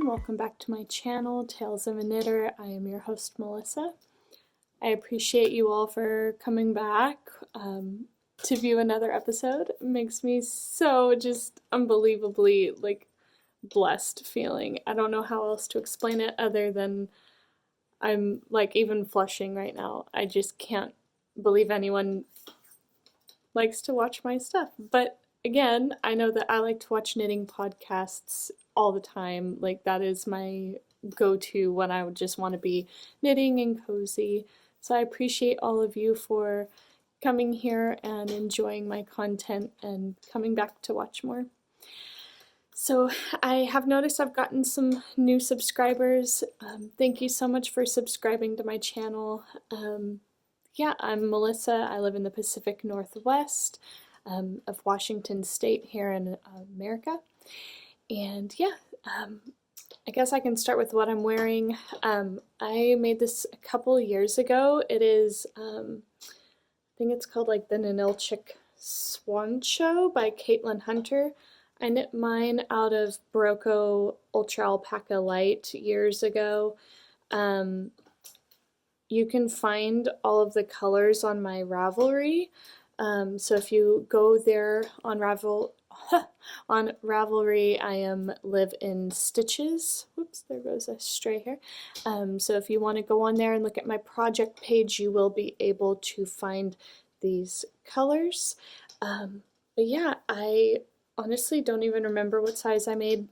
welcome back to my channel, Tales of a Knitter. I am your host, Melissa. I appreciate you all for coming back to view another episode. It makes me so just unbelievably blessed feeling. I don't know how else to explain it other than I'm even flushing right now. I just can't believe anyone likes to watch my stuff. But again, I know that I like to watch knitting podcasts all the time. That is my go-to when I would just want to be knitting and cozy. So I appreciate all of you for coming here and enjoying my content and coming back to watch more. So I have noticed I've gotten some new subscribers. Thank you so much for subscribing to my channel. Yeah, I'm Melissa. I live in the Pacific Northwest of Washington State here in America. And yeah, I guess I can start with what I'm wearing. I made this a couple years ago. It is, I think it's called the Ninilchik Swan Show by Caitlin Hunter. I knit mine out of Barocco Ultra Alpaca Light years ago. You can find all of the colors on my Ravelry. So if you go there on Ravelry, I am liveinstitches. Whoops, there goes a stray hair. So if you want to go on there and look at my project page, you will be able to find these colors. But yeah, I honestly don't even remember what size I made.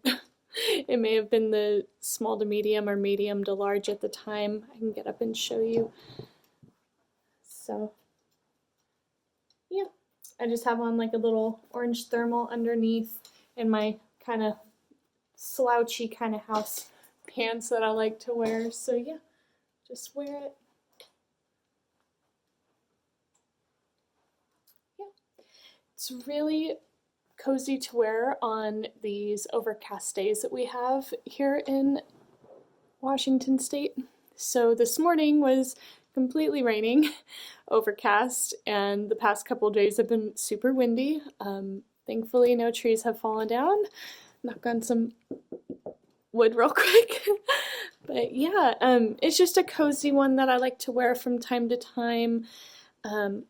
It may have been the small to medium or medium to large at the time. I can get up and show you. So yeah, I just have on a little orange thermal underneath and my kind of slouchy kind of house pants that I like to wear. So yeah, just wear it. Yeah, it's really cozy to wear on these overcast days that we have here in Washington State. So this morning was completely raining, overcast, and the past couple days have been super windy. Thankfully no trees have fallen down. Knock on some wood real quick. But yeah, it's just a cozy one that I like to wear from time to time.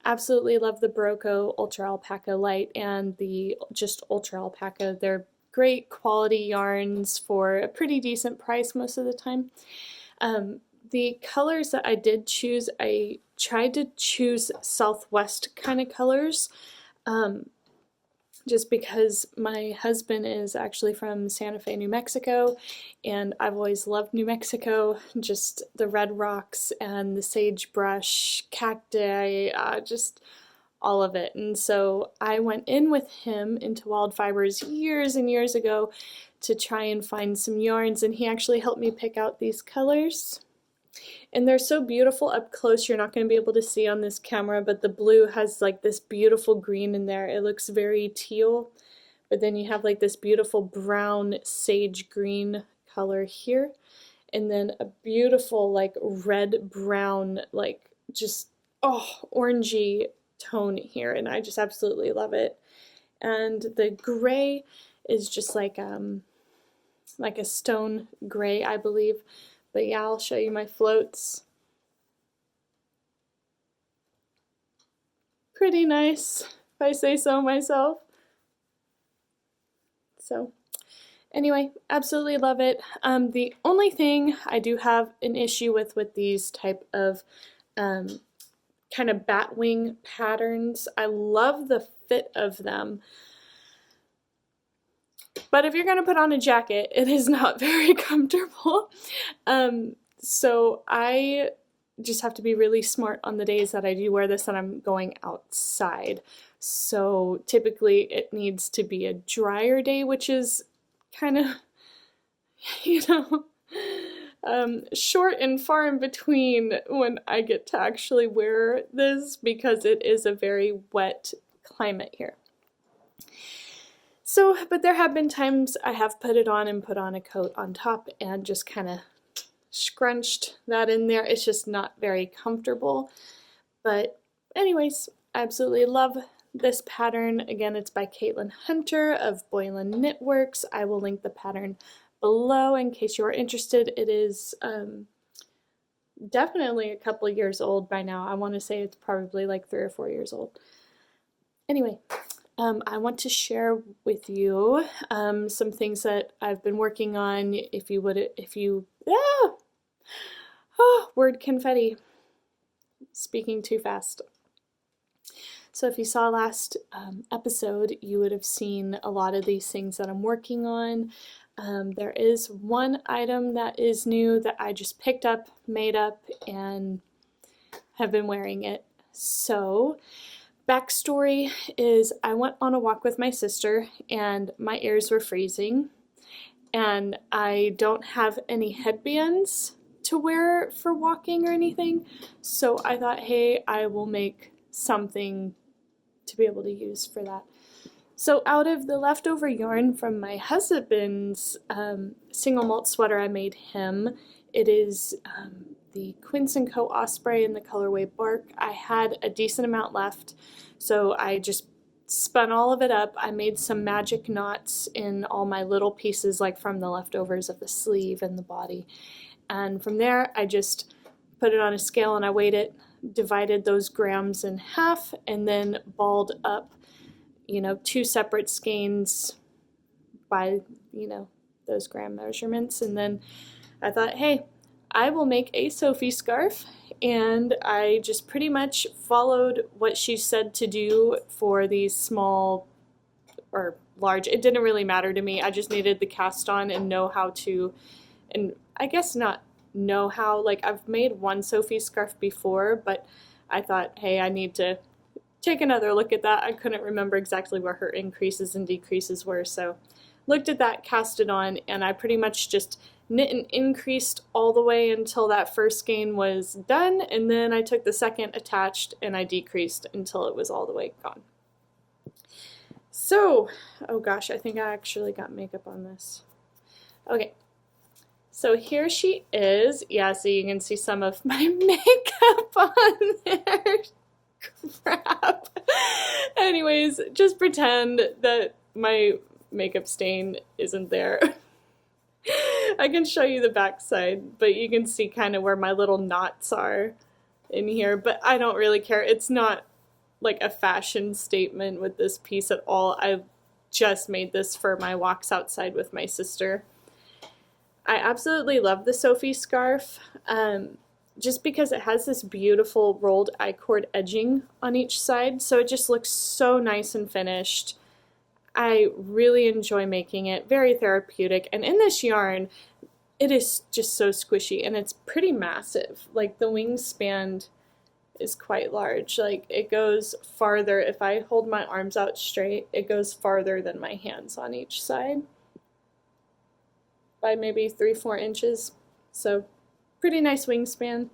Absolutely love the Barocco Ultra Alpaca Light and the just Ultra Alpaca. They're great quality yarns for a pretty decent price most of the time. The colors that I did choose, I tried to choose Southwest kind of colors, just because my husband is actually from Santa Fe, New Mexico, and I've always loved New Mexico, just the red rocks and the sagebrush, cacti, just all of it. And so I went in with him into Wild Fibers years and years ago to try and find some yarns, and he actually helped me pick out these colors. And they're so beautiful up close. You're not going to be able to see on this camera, but the blue has this beautiful green in there. It looks very teal, but then you have this beautiful brown sage green color here, and then a beautiful red brown just orangey tone here, and I just absolutely love it. And the gray is just like a stone gray, I believe. But yeah, I'll show you my floats. Pretty nice, if I say so myself. So anyway, absolutely love it. The only thing I do have an issue with these type of kind of batwing patterns, I love the fit of them, but if you're going to put on a jacket, it is not very comfortable. So I just have to be really smart on the days that I do wear this and I'm going outside. So typically it needs to be a drier day, which is kind of, short and far in between when I get to actually wear this, because it is a very wet climate here. So, but there have been times I have put it on and put on a coat on top and just kind of scrunched that in there. It's just not very comfortable. But anyways, I absolutely love this pattern. Again, it's by Caitlin Hunter of Boylan Knitworks. I will link the pattern below in case you're interested. It is definitely a couple years old by now. I want to say it's probably like 3 or 4 years old. Anyway, I want to share with you some things that I've been working on. Word confetti. Speaking too fast. So if you saw last episode, you would have seen a lot of these things that I'm working on. There is one item that is new that I just picked up, made up, and have been wearing it. So, backstory is I went on a walk with my sister and my ears were freezing, and I don't have any headbands to wear for walking or anything, so I thought, hey, I will make something to be able to use for that. So out of the leftover yarn from my husband's single malt sweater I made him, it is the Quince & Co. Osprey in the colorway bark. I had a decent amount left, so I just spun all of it up. I made some magic knots in all my little pieces, like from the leftovers of the sleeve and the body. And from there, I just put it on a scale and I weighed it, divided those grams in half, and then balled up, 2 separate skeins by, those gram measurements. And then I thought, hey, I will make a Sophie scarf, and I just pretty much followed what she said to do for these small or large. It didn't really matter to me. I just needed the cast on and know how to, and I guess not know how, like I've made one Sophie scarf before, but I thought, hey, I need to take another look at that. I couldn't remember exactly where her increases and decreases were, so looked at that, cast it on, and I pretty much just knit and increased all the way until that first skein was done, and then I took the second, attached, and I decreased until it was all the way gone. So, oh gosh, I think I actually got makeup on this. Okay, so here she is. Yeah, so you can see some of my makeup on there. Crap. Anyways, just pretend that my makeup stain isn't there. I can show you the back side, but you can see kind of where my little knots are in here, but I don't really care. It's not like a fashion statement with this piece at all. I just made this for my walks outside with my sister. I absolutely love the Sophie scarf, just because it has this beautiful rolled I-cord edging on each side, so it just looks so nice and finished. I really enjoy making it, very therapeutic, and in this yarn, it is just so squishy, and it's pretty massive. Like, the wingspan is quite large. Like, it goes farther. If I hold my arms out straight, it goes farther than my hands on each side by maybe 3-4 inches, so pretty nice wingspan.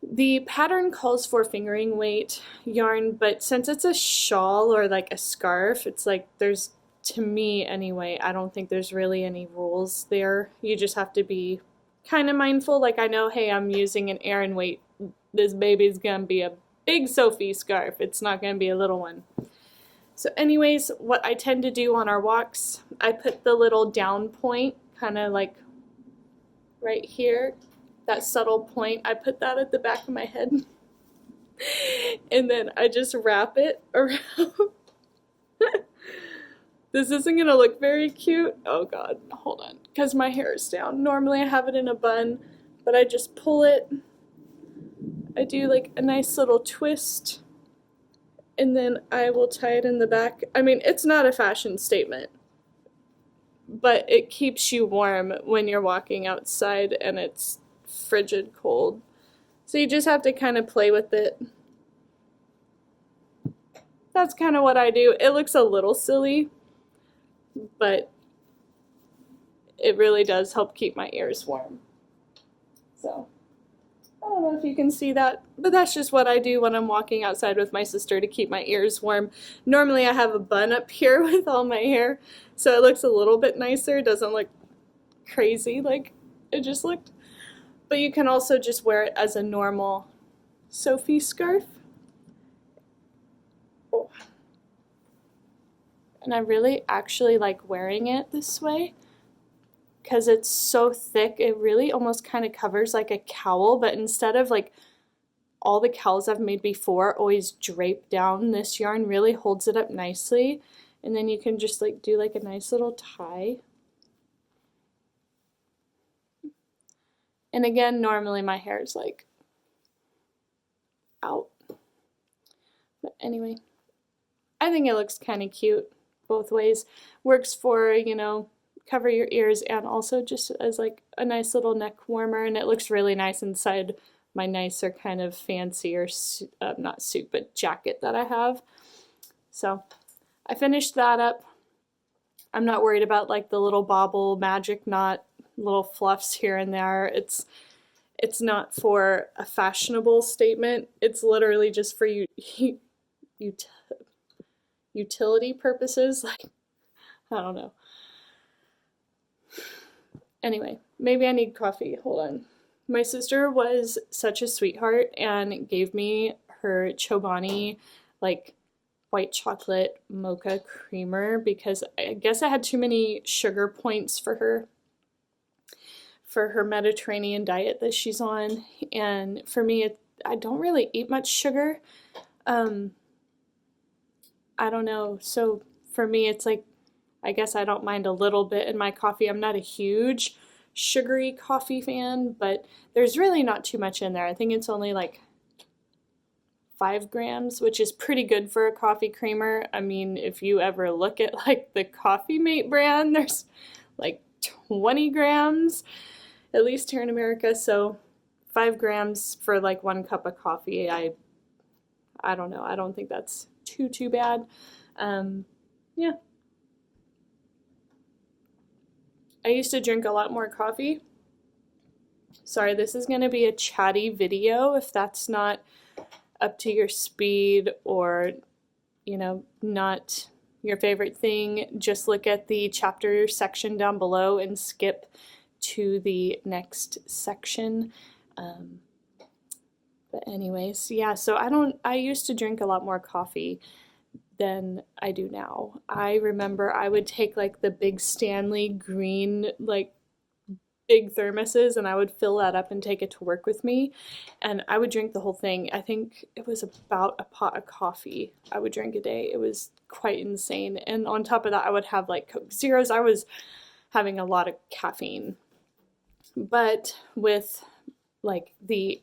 The pattern calls for fingering weight yarn, but since it's a shawl or like a scarf, it's like there's, to me anyway, I don't think there's really any rules there. You just have to be kind of mindful. Like, I know, hey, I'm using an Aran weight. This baby's gonna be a big Sophie scarf. It's not gonna be a little one. So anyways, what I tend to do on our walks, I put the little down point kind of like right here, that subtle point. I put that at the back of my head, and then I just wrap it around. This isn't gonna look very cute. Oh god, hold on, because my hair is down. Normally I have it in a bun, but I just pull it. I do like a nice little twist, and then I will tie it in the back. I mean, it's not a fashion statement, but it keeps you warm when you're walking outside and it's frigid cold. So you just have to kind of play with it. That's kind of what I do. It looks a little silly, but it really does help keep my ears warm. So I don't know if you can see that, but that's just what I do when I'm walking outside with my sister to keep my ears warm. Normally I have a bun up here with all my hair, so it looks a little bit nicer. It doesn't look crazy like it just looked. But you can also just wear it as a normal Sophie scarf. Oh. And I really actually like wearing it this way because it's so thick, it really almost kind of covers like a cowl, but instead of like all the cowls I've made before always drape down, this yarn really holds it up nicely. And then you can just like do like a nice little tie. And again, normally my hair is like out. But anyway, I think it looks kind of cute both ways. Works for, you know, cover your ears and also just as like a nice little neck warmer, and it looks really nice inside my nicer kind of fancier, not suit, but jacket that I have. So I finished that up. I'm not worried about like the little bobble magic knot, little fluffs here and there. It's not for a fashionable statement. It's literally just for utility purposes. Like, I don't know. Anyway, maybe I need coffee. Hold on. My sister was such a sweetheart and gave me her Chobani like white chocolate mocha creamer because I guess I had too many sugar points for her Mediterranean diet that she's on. And for me, I don't really eat much sugar. I don't know. So for me, it's like, I guess I don't mind a little bit in my coffee. I'm not a huge sugary coffee fan, but there's really not too much in there. I think it's only like 5 grams, which is pretty good for a coffee creamer. I mean, if you ever look at like the Coffee Mate brand, there's like 20 grams, at least here in America. So 5 grams for like 1 cup of coffee, I don't know. I don't think that's too bad. Yeah. I used to drink a lot more coffee. Sorry, this is going to be a chatty video. If that's not up to your speed or, you know, not your favorite thing, just look at the chapter section down below and skip to the next section. But anyways, yeah, so I used to drink a lot more coffee than I do now. I remember I would take like the big Stanley green, like big thermoses, and I would fill that up and take it to work with me, and I would drink the whole thing. I think it was about a pot of coffee I would drink a day. It was quite insane. And on top of that, I would have like Coke Zeros. I was having a lot of caffeine. But with like the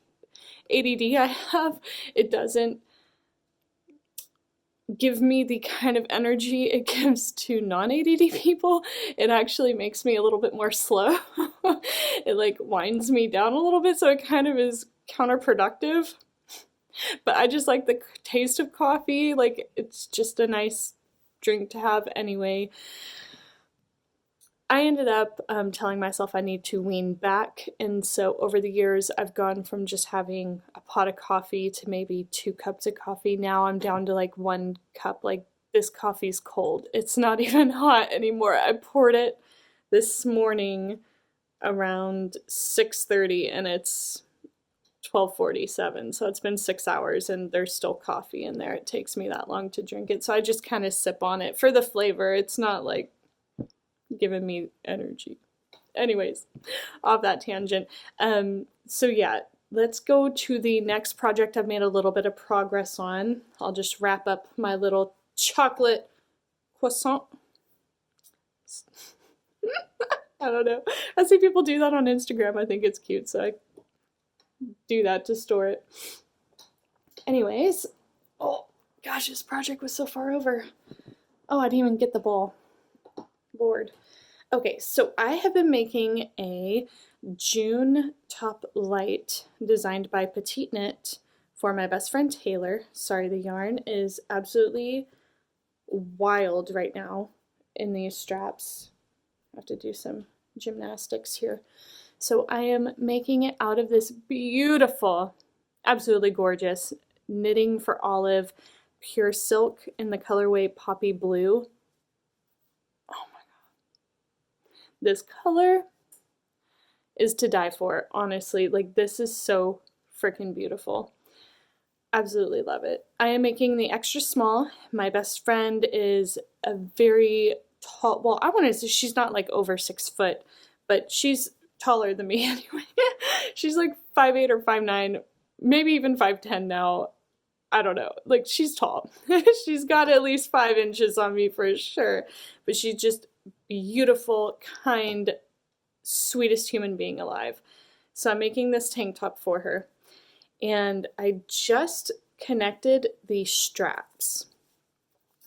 ADD I have, it doesn't give me the kind of energy it gives to non-ADD people. It actually makes me a little bit more slow. It like winds me down a little bit, so it kind of is counterproductive. But I just like the taste of coffee. Like, it's just a nice drink to have anyway. I ended up telling myself I need to wean back, and so over the years I've gone from just having a pot of coffee to maybe 2 cups of coffee. Now I'm down to like 1 cup. Like, this coffee's cold. It's not even hot anymore. I poured it this morning around 6:30 and it's 12:47, so it's been 6 hours and there's still coffee in there. It takes me that long to drink it, so I just kind of sip on it for the flavor. It's not like giving me energy. Anyways, off that tangent. So yeah, let's go to the next project I've made a little bit of progress on. I'll just wrap up my little chocolate croissant. I don't know. I see people do that on Instagram. I think it's cute, so I do that to store it. Anyways, oh gosh, this project was so far over. Oh, I didn't even get the ball. Lord. Okay, so I have been making a June top light designed by PetiteKnit for my best friend Taylor. Sorry, the yarn is absolutely wild right now in these straps. I have to do some gymnastics here. So I am making it out of this beautiful, absolutely gorgeous Knitting for Olive pure silk in the colorway Poppy Blue. This color is to die for, honestly. Like, this is so freaking beautiful. Absolutely love it. I am making the extra small. My best friend is a very tall, well, I want to say she's not like over 6 foot, but she's taller than me anyway. She's like 5'8" or 5'9", maybe even 5'10" now. I don't know. Like, she's tall. She's got at least 5 inches on me for sure. But she's just beautiful, kind, sweetest human being alive. So I'm making this tank top for her. And I just connected the straps.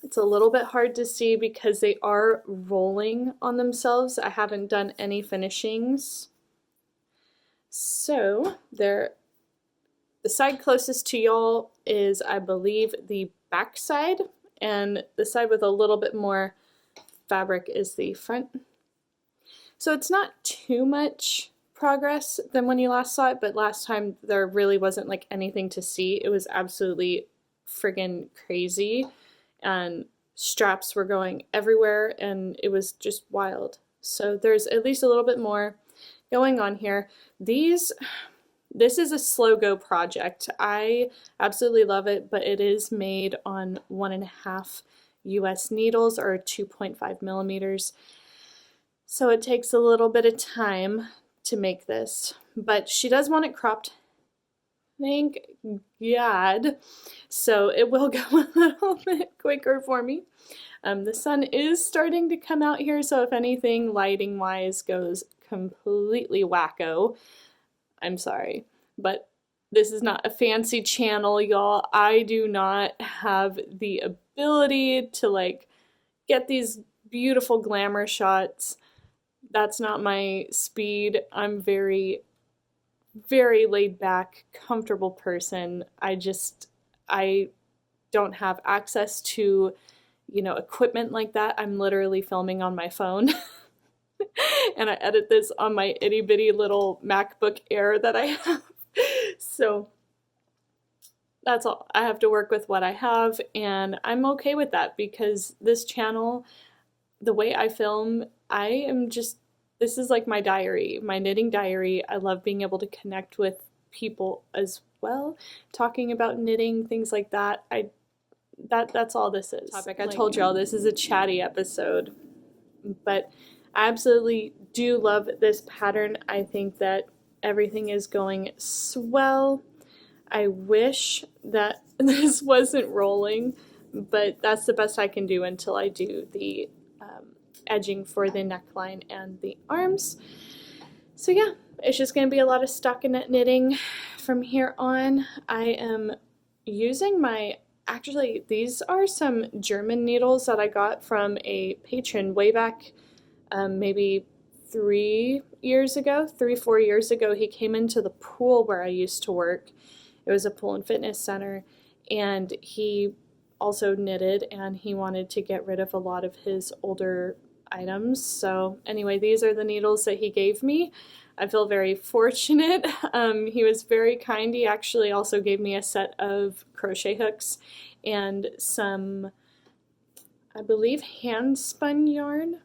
It's a little bit hard to see because they are rolling on themselves. I haven't done any finishings. So the side closest to y'all is, I believe, the back side, and the side with a little bit more fabric is the front. So it's not too much progress than when you last saw it, but last time there really wasn't like anything to see. It was absolutely friggin' crazy, and straps were going everywhere, and it was just wild. So there's at least a little bit more going on here. This is a slow go project. I absolutely love it, but it is made on 1.5 US needles, or 2.5 millimeters. So it takes a little bit of time to make this, but she does want it cropped. Thank God. So it will go a little bit quicker for me. The sun is starting to come out here, so if anything lighting wise goes completely wacko, I'm sorry, but this is not a fancy channel, y'all. I do not have the ability to like get these beautiful glamour shots. That's not my speed. I'm very laid back, comfortable person. I don't have access to, equipment like that. I'm literally filming on my phone. And I edit this on my itty bitty little MacBook Air that I have. So that's all. I have to work with what I have, and I'm okay with that, because this channel, the way I film, this is like my diary, my knitting diary. I love being able to connect with people as well, talking about knitting, things like that. That's all this is. I told y'all this is a chatty episode, but I absolutely do love this pattern. I think that everything is going swell. I wish that this wasn't rolling, but that's the best I can do until I do the edging for the neckline and the arms. So yeah, it's just going to be a lot of stockinette knitting from here on. I am using actually these are some German needles that I got from a patron way back maybe 3 years ago, 4 years ago. He came into the pool where I used to work. It was a pool and fitness center, and he also knitted, and he wanted to get rid of a lot of his older items. So anyway, these are the needles that he gave me. I feel very fortunate. He was very kind. He actually also gave me a set of crochet hooks and some, I believe, hand spun yarn,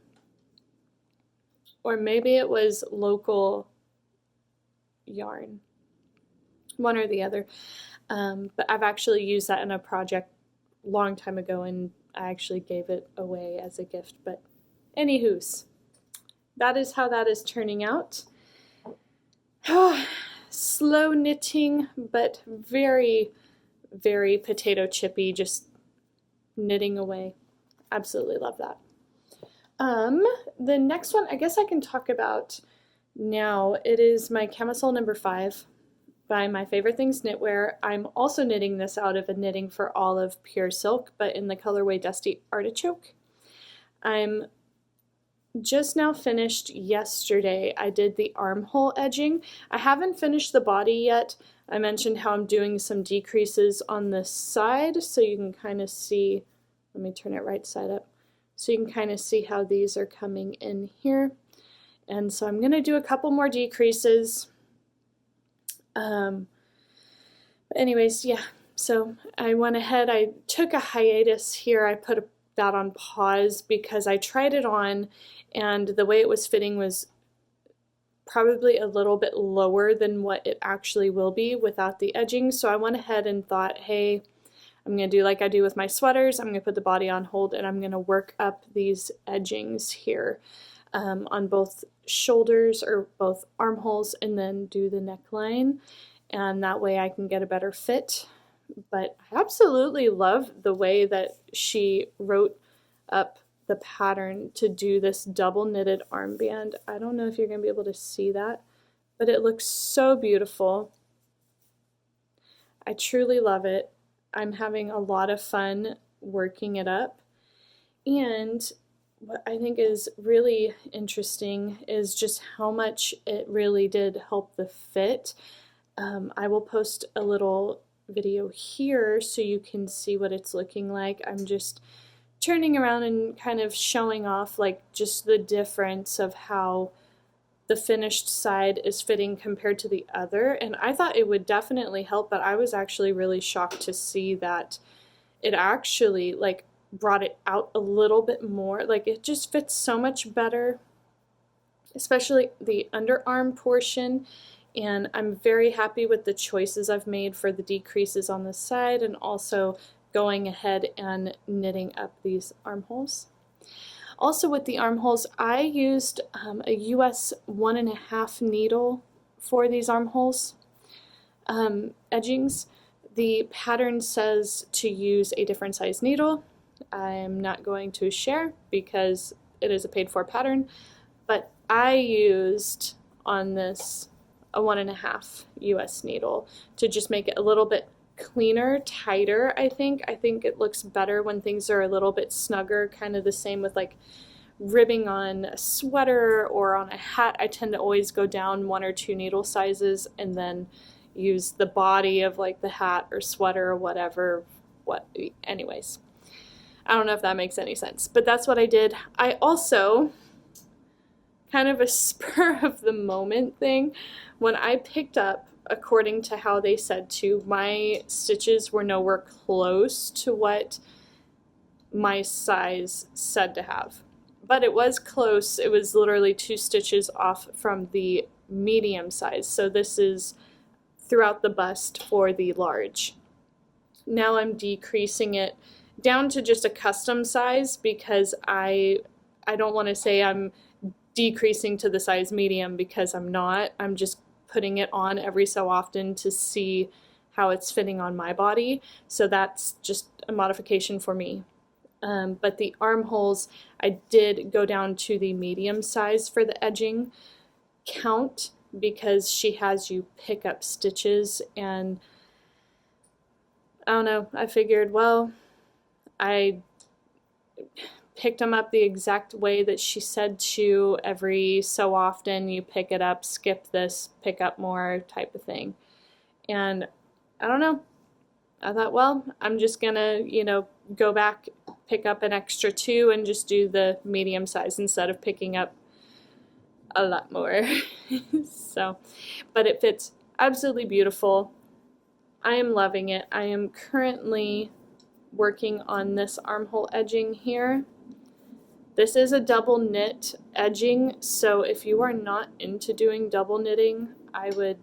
or maybe it was local yarn, one or the other. But I've actually used that in a project a long time ago, and I actually gave it away as a gift. But anywho's, that is how that is turning out. Slow knitting, but very, very potato chippy, just knitting away. Absolutely love that. The next one, I guess I can talk about now. It is my Camisole No.5 by My Favorite Things Knitwear. I'm also knitting this out of a Knitting for Olive Pure Silk, but in the colorway Dusty Artichoke. I'm just now finished yesterday. I did the armhole edging. I haven't finished the body yet. I mentioned how I'm doing some decreases on the side, so you can kind of see, let me turn it right side up, so you can kind of see how these are coming in here. And so I'm going to do a couple more decreases. Anyways, yeah, so I went ahead, I took a hiatus here. I put that on pause because I tried it on, and the way it was fitting was probably a little bit lower than what it actually will be without the edging. So I went ahead and thought, hey, I'm going to do like I do with my sweaters. I'm going to put the body on hold, and I'm going to work up these edgings here. on both shoulders or both armholes, and then do the neckline, and that way I can get a better fit. But I absolutely love the way that she wrote up the pattern to do this double knitted armband. I don't know if you're going to be able to see that, but it looks so beautiful. I truly love it. I'm having a lot of fun working it up. And what I think is really interesting is just how much it really did help the fit. I will post a little video here so you can see what it's looking like. I'm just turning around and kind of showing off like just the difference of how the finished side is fitting compared to the other, and I thought it would definitely help, but I was actually really shocked to see that it actually like brought it out a little bit more. Like it just fits so much better, especially the underarm portion, and I'm very happy with the choices I've made for the decreases on the side and also going ahead and knitting up these armholes. Also with the armholes, I used a US 1.5 needle for these armholes edgings. The pattern says to use a different size needle. I'm not going to share because it is a paid for pattern, but I used on this a 1.5 US needle to just make it a little bit cleaner, tighter. I think it looks better when things are a little bit snugger, kind of the same with like ribbing on a sweater or on a hat. I tend to always go down 1 or 2 needle sizes and then use the body of like the hat or sweater or whatever. Anyways, I don't know if that makes any sense, but that's what I did. I also, kind of a spur of the moment thing, when I picked up, according to how they said to, my stitches were nowhere close to what my size said to have. But it was close. It was literally 2 stitches off from the medium size. So this is throughout the bust for the large. Now I'm decreasing it down to just a custom size because I don't want to say I'm decreasing to the size medium because I'm not. I'm just putting it on every so often to see how it's fitting on my body. So that's just a modification for me. But the armholes, I did go down to the medium size for the edging count because she has you pick up stitches, and I don't know, I figured, well, I picked them up the exact way that she said to. Every so often you pick it up, skip this, pick up more type of thing. And I don't know, I thought, well, I'm just gonna, go back, pick up an extra 2 and just do the medium size instead of picking up a lot more. So, but it fits absolutely beautiful. I am loving it. I am currently working on this armhole edging here. This is a double knit edging, so if you are not into doing double knitting, I would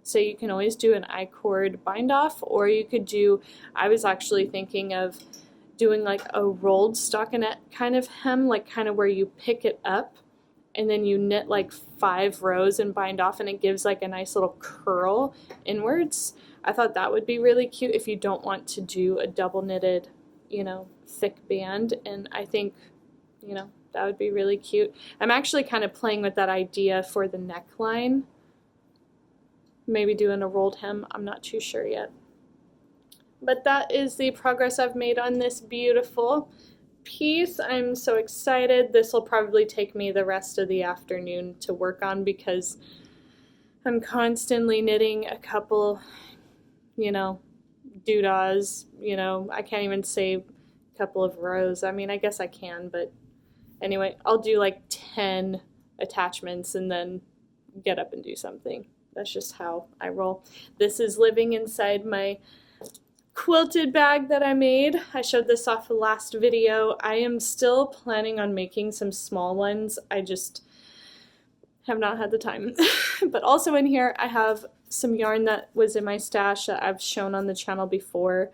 say you can always do an I-cord bind off, or you could do, I was actually thinking of doing like a rolled stockinette kind of hem, like kind of where you pick it up and then you knit like 5 rows and bind off, and it gives like a nice little curl inwards. I thought that would be really cute if you don't want to do a double knitted, thick band, and I think, that would be really cute. I'm actually kind of playing with that idea for the neckline. Maybe doing a rolled hem, I'm not too sure yet. But that is the progress I've made on this beautiful piece. I'm so excited. This will probably take me the rest of the afternoon to work on because I'm constantly knitting a couple, doodahs, I can't even say a couple of rows. I mean, I guess I can, but anyway, I'll do like 10 attachments and then get up and do something. That's just how I roll. This is living inside my quilted bag that I made. I showed this off the last video. I am still planning on making some small ones. I just have not had the time. But also in here I have some yarn that was in my stash that I've shown on the channel before.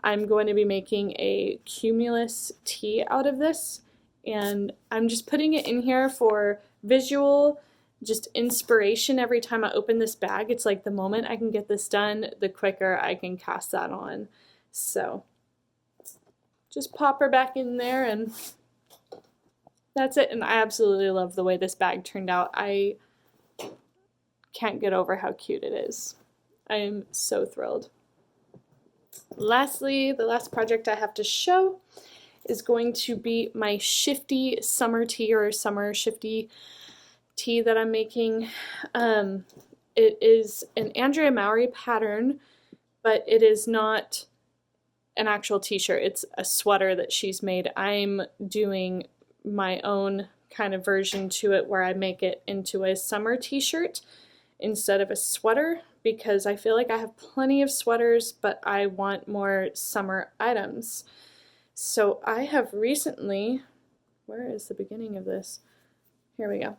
I'm going to be making a cumulus tee out of this, And I'm just putting it in here for visual, just inspiration every time I open this bag. It's like the moment I can get this done, the quicker I can cast that on. So just pop her back in there and that's it. And I absolutely love the way this bag turned out. I can't get over how cute it is. I am so thrilled. Lastly, the last project I have to show is going to be my Shifty Summer Tee, or Summer Shifty Tee that I'm making. It is an Andrea Mowry pattern, but it is not an actual t-shirt. It's a sweater that she's made. I'm doing my own kind of version to it where I make it into a summer t-shirt instead of a sweater, because I feel like I have plenty of sweaters, but I want more summer items. So I have recently, where is the beginning of this? Here we go.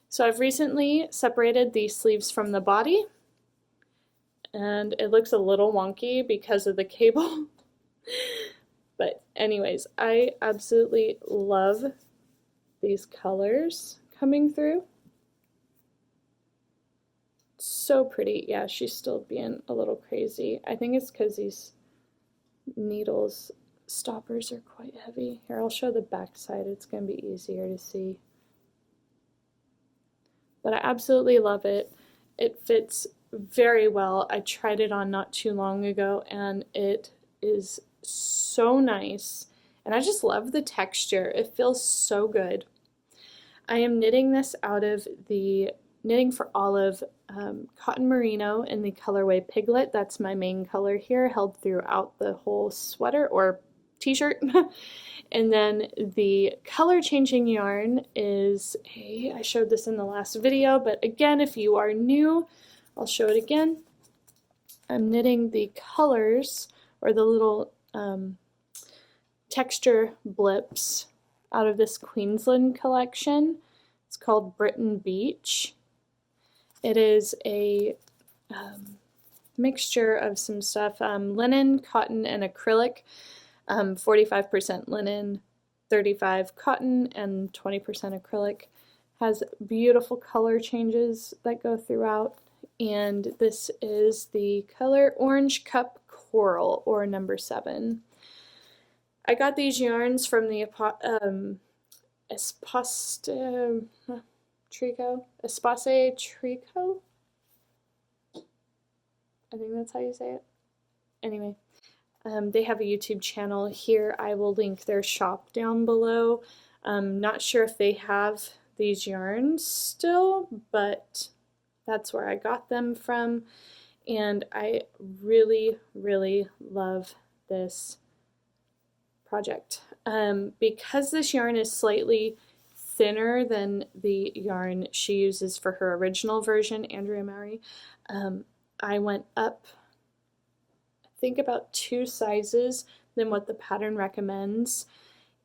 So I've recently separated the sleeves from the body, and it looks a little wonky because of the cable. But anyways, I absolutely love these colors coming through. So pretty. Yeah, she's still being a little crazy. I think it's because these needles stoppers are quite heavy. Here, I'll show the back side. It's going to be easier to see. But I absolutely love it. It fits very well. I tried it on not too long ago and it is so nice. And I just love the texture. It feels so good. I am knitting this out of the Knitting for Olive cotton merino in the colorway Piglet. That's my main color here, held throughout the whole sweater or t-shirt. And then the color changing yarn is I showed this in the last video, but again, if you are new, I'll show it again. I'm knitting the colors, or the little texture blips, out of this Queensland collection. It's called Brighton Beach. It is a mixture of some stuff, linen, cotton, and acrylic. 45% linen, 35% cotton, and 20% acrylic. Has beautiful color changes that go throughout, and this is the color Orange Cup Coral, or number 7. I got these yarns from the Espace Tricot? I think that's how you say it. Anyway. They have a YouTube channel here. I will link their shop down below. Not sure if they have these yarns still, but that's where I got them from. And I really, really love this project. Because this yarn is slightly thinner than the yarn she uses for her original version, Andrea Mowry, I went up, I think, about 2 sizes than what the pattern recommends,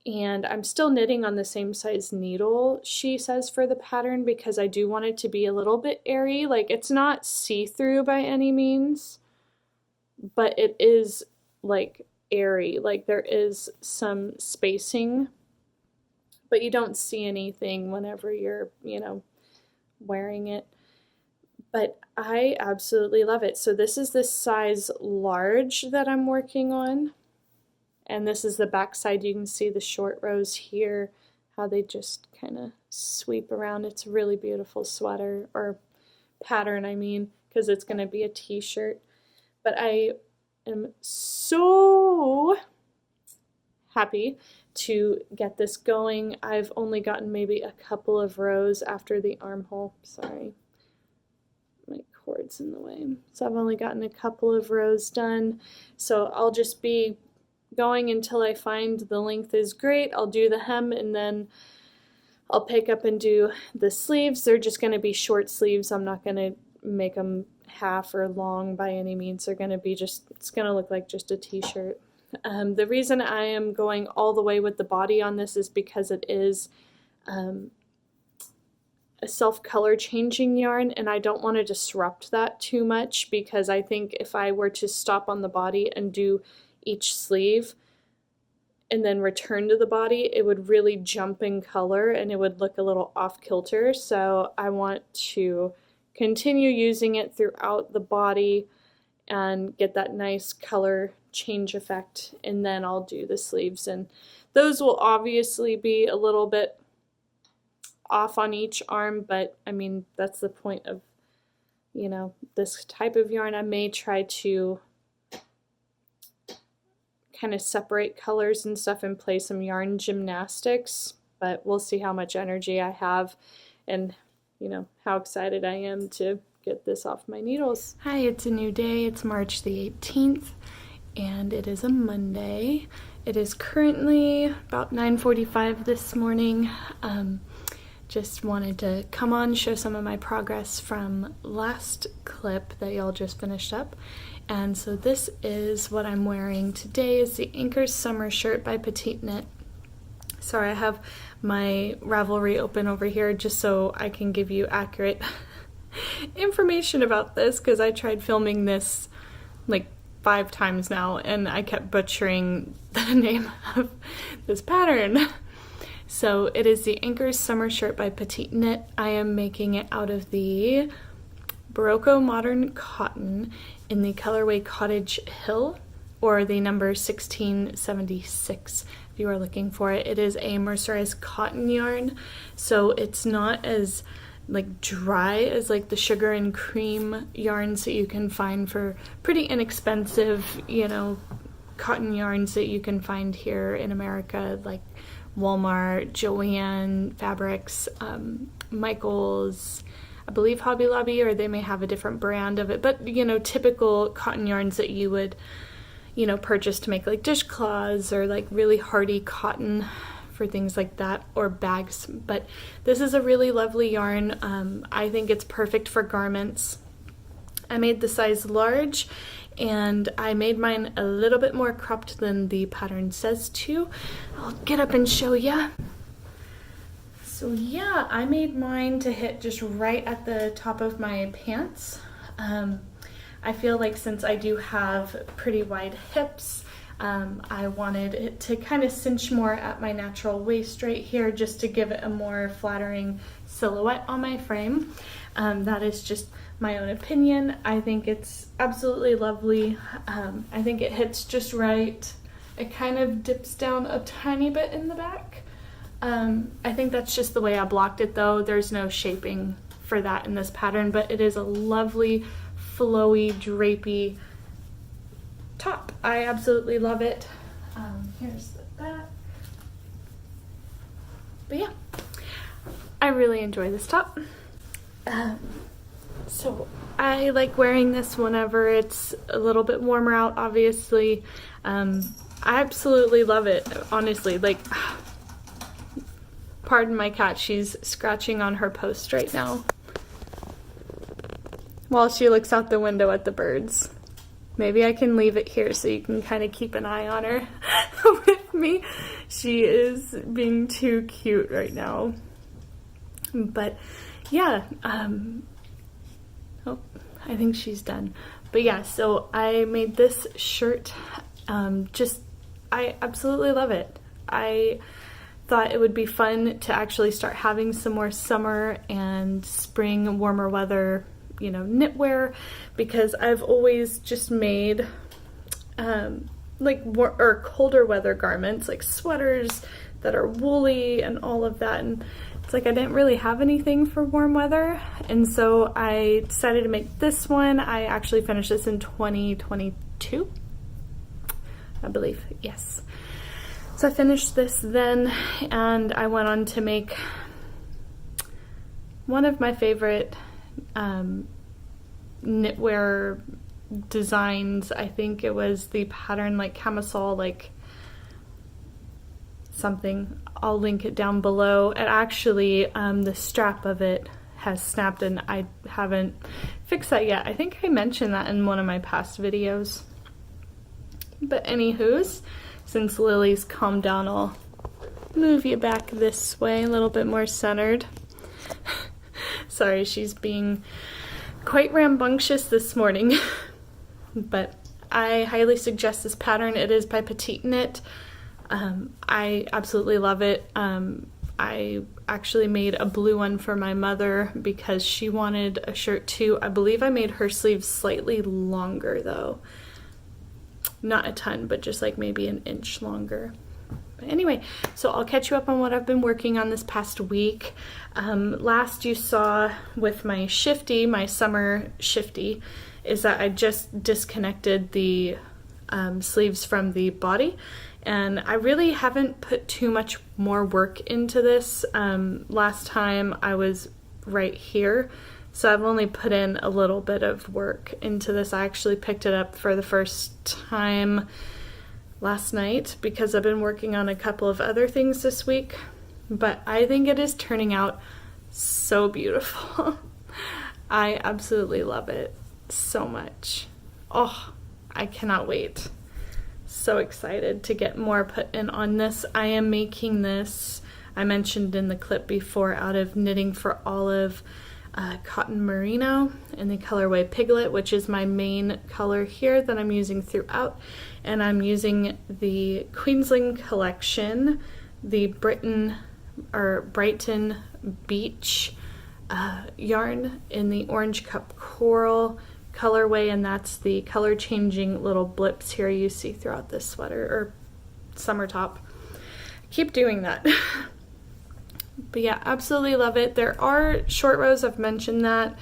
and I'm still knitting on the same size needle she says for the pattern because I do want it to be a little bit airy. Like, it's not see-through by any means, but it is like airy. Like, there is some spacing, but you don't see anything whenever you're, wearing it. But I absolutely love it. So this is the size large that I'm working on. And this is the back side. You can see the short rows here, how they just kind of sweep around. It's a really beautiful sweater, or pattern, I mean, because it's going to be a t-shirt. But I am so happy to get this going. I've only gotten maybe a couple of rows after the armhole. Sorry. My cord's in the way. So I've only gotten a couple of rows done. So I'll just be going until I find the length is great. I'll do the hem and then I'll pick up and do the sleeves. They're just going to be short sleeves. I'm not going to make them half or long by any means. They're going to be it's going to look like just a t-shirt. The reason I am going all the way with the body on this is because it is a self-color changing yarn, and I don't want to disrupt that too much, because I think if I were to stop on the body and do each sleeve, and then return to the body, it would really jump in color and it would look a little off kilter. So I want to continue using it throughout the body and get that nice color change effect, and then I'll do the sleeves, and those will obviously be a little bit off on each arm, but I mean, that's the point of, you know, this type of yarn. I may try to kind of separate colors and stuff and play some yarn gymnastics, but we'll see how much energy I have and, you know, how excited I am to get this off my needles. Hi, it's a new day. It's March the 18th and it is a Monday. It is currently about 9:45 this morning. Just wanted to come on, show some of my progress from last clip that y'all just finished up. And so this is what I'm wearing today. Is the Ankers Summer Shirt by PetiteKnit. Sorry, I have my Ravelry open over here just so I can give you accurate information about this, because I tried filming this like 5 times now and I kept butchering the name of this pattern. So it is the Ankers Summer Shirt by PetiteKnit. I am making it out of the Barocco Modern Cotton in the colorway Cottage Hill, or the number 1676 if you are looking for it. It is a mercerized cotton yarn, so it's not as like dry as like the sugar and cream yarns that you can find for pretty inexpensive, you know, cotton yarns that you can find here in America, like Walmart, Joann Fabrics, Michaels, I believe Hobby Lobby, or they may have a different brand of it, but you know, typical cotton yarns that you would, you know, purchase to make like dishcloths or like really hardy cotton for things like that, or bags. But this is a really lovely yarn. I think it's perfect for garments. I made the size large, and I made mine a little bit more cropped than the pattern says to. I'll get up and show ya. So yeah, I made mine to hit just right at the top of my pants. I feel like since I do have pretty wide hips, I wanted it to kind of cinch more at my natural waist right here, just to give it a more flattering silhouette on my frame. That is just my own opinion. I think it's absolutely lovely. I think it hits just right. It kind of dips down a tiny bit in the back. I think that's just the way I blocked it though. There's no shaping for that in this pattern, but it is a lovely, flowy, drapey top. I absolutely love it. Here's the back. But yeah, I really enjoy this top. So I like wearing this whenever it's a little bit warmer out, obviously. I absolutely love it, honestly. Like, pardon my cat, she's scratching on her post right now while she looks out the window at the birds. Maybe I can leave it here so you can kind of keep an eye on her with me. She is being too cute right now. But yeah, oh, I think she's done. But yeah, so I made this shirt. I absolutely love it. I thought it would be fun to actually start having some more summer and spring warmer weather, you know, knitwear, because I've always just made or colder weather garments, like sweaters that are woolly and all of that, and it's like I didn't really have anything for warm weather, and so I decided to make this one. I actually finished this in 2022, I believe, yes. So I finished this then, and I went on to make one of my favorite knitwear designs. I think it was the pattern like Camisole, like something. I'll link it down below. It actually, the strap of it has snapped and I haven't fixed that yet. I think I mentioned that in one of my past videos. But anywho's, since Lily's calmed down, I'll move you back this way, a little bit more centered. Sorry, she's being quite rambunctious this morning. But I highly suggest this pattern. It is by PetiteKnit. I absolutely love it. I actually made a blue one for my mother because she wanted a shirt too. I believe I made her sleeves slightly longer though. Not a ton, but just like maybe an inch longer. But anyway, so I'll catch you up on what I've been working on this past week. Last you saw with my Shifty, my summer Shifty, is that I just disconnected the sleeves from the body, and I really haven't put too much more work into this. Last time I was right here, so I've only put in a little bit of work into this. I actually picked it up for the first time last night because I've been working on a couple of other things this week, but I think it is turning out so beautiful. I absolutely love it so much. Oh, I cannot wait. So excited to get more put in on this. I am making this, I mentioned in the clip before, out of Knitting for Olive cotton merino in the colorway Piglet, which is my main color here that I'm using throughout. And I'm using the Queensland collection, the Brighton Beach yarn in the Orange Cup Coral colorway, and that's the color changing little blips here you see throughout this sweater or summer top. I keep doing that. But yeah, absolutely love it. There are short rows, I've mentioned that,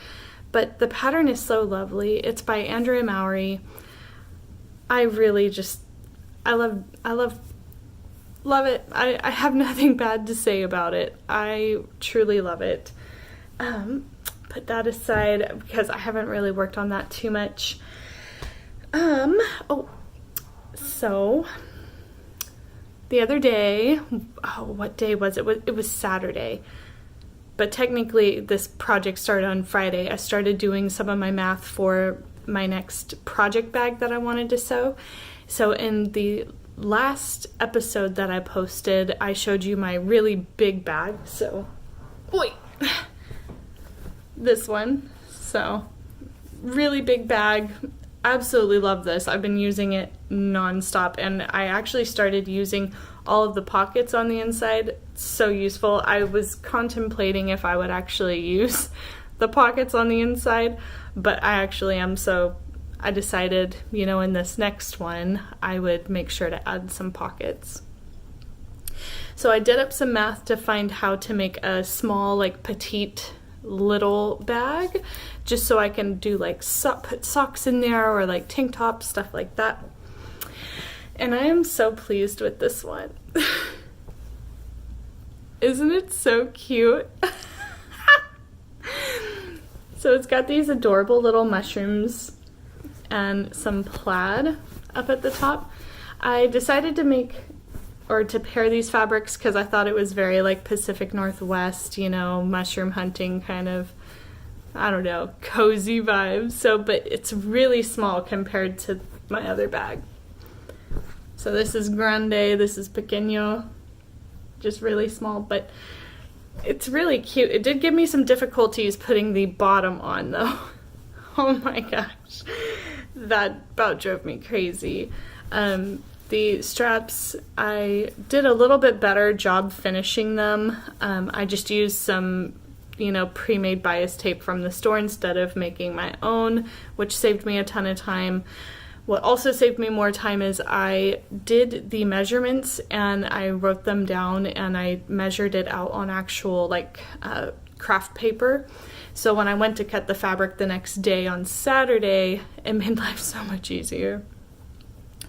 but the pattern is so lovely. It's by Andrea Mowry. I really just, I love it. I have nothing bad to say about it. I truly love it. Put that aside because I haven't really worked on that too much. So the other day, what day was it? It was Saturday, but technically this project started on Friday. I started doing some of my math for my next project bag that I wanted to sew. So in the last episode that I posted, I showed you my really big bag. So, this one. So, really big bag. Absolutely love this. I've been using it nonstop, and I actually started using all of the pockets on the inside. So useful. I was contemplating if I would actually use the pockets on the inside, but I actually am, so I decided, in this next one, I would make sure to add some pockets. So I did up some math to find how to make a small, petite little bag, just so I can do put socks in there or tank tops, stuff like that. And I am so pleased with this one. Isn't it so cute? So it's got these adorable little mushrooms and some plaid up at the top. I decided to pair these fabrics because I thought it was very Pacific Northwest, mushroom hunting kind of, I don't know, cozy vibes. So, but it's really small compared to my other bag. So this is grande, this is pequeño, just really small, but it's really cute. It did give me some difficulties putting the bottom on though. Oh my gosh, that about drove me crazy. The straps, I did a little bit better job finishing them. I just used some, pre-made bias tape from the store instead of making my own, which saved me a ton of time. What also saved me more time is I did the measurements and I wrote them down and I measured it out on actual craft paper. So when I went to cut the fabric the next day on Saturday, it made life so much easier.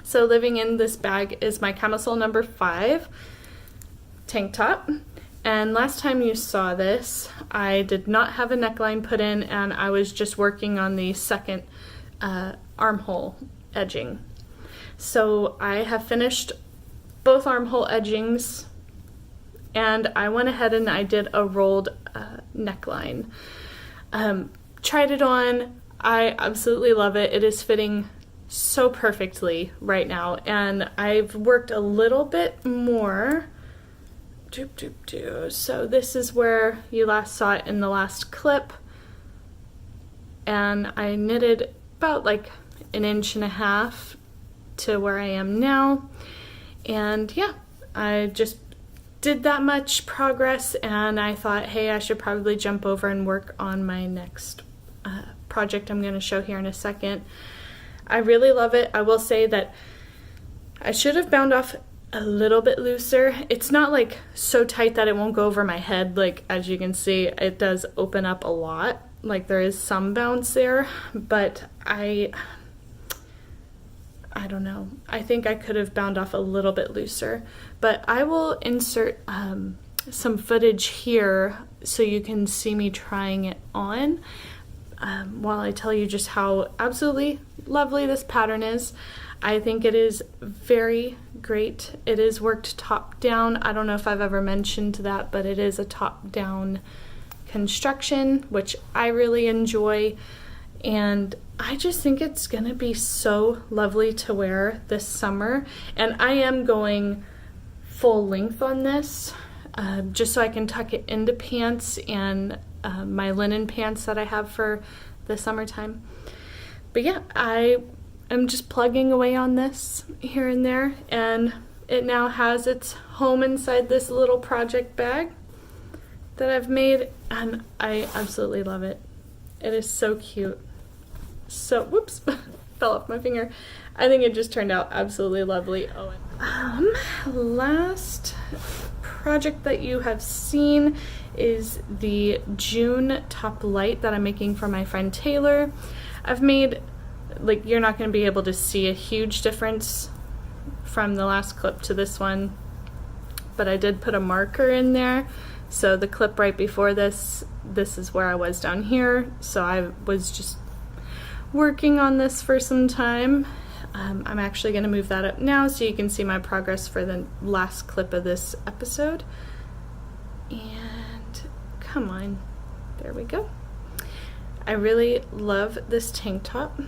So living in this bag is my Camisole No.5 tank top. And last time you saw this, I did not have a neckline put in and I was just working on the second armhole edging. So I have finished both armhole edgings and I went ahead and I did a rolled neckline. Tried it on. I absolutely love it. It is fitting so perfectly right now, and I've worked a little bit more. So this is where you last saw it in the last clip, and I knitted about 1.5 inches to where I am now, and yeah, I just did that much progress, and I thought, hey, I should probably jump over and work on my next project I'm going to show here in a second. I really love it. I will say that I should have bound off a little bit looser. It's not like so tight that it won't go over my head. Like, as you can see, it does open up a lot. Like, there is some bounce there, but I don't know. I think I could have bound off a little bit looser, but I will insert some footage here so you can see me trying it on while I tell you just how absolutely lovely this pattern is. I think it is very great. It is worked top down. I don't know if I've ever mentioned that, but it is a top down construction, which I really enjoy, and I just think it's gonna be so lovely to wear this summer. And I am going full length on this just so I can tuck it into pants and my linen pants that I have for the summertime. But yeah, I'm just plugging away on this here and there, and it now has its home inside this little project bag that I've made, and I absolutely love it. It is so cute. So, whoops, fell off my finger. I think it just turned out absolutely lovely. Last project that you have seen is the June top light that I'm making for my friend Taylor. I've made, like, you're not going to be able to see a huge difference from the last clip to this one, but I did put a marker in there. So the clip right before this is where I was down here. So I was just working on this for some time. I'm actually going to move that up now so you can see my progress for the last clip of this episode. And come on, there we go. I really love this tank top,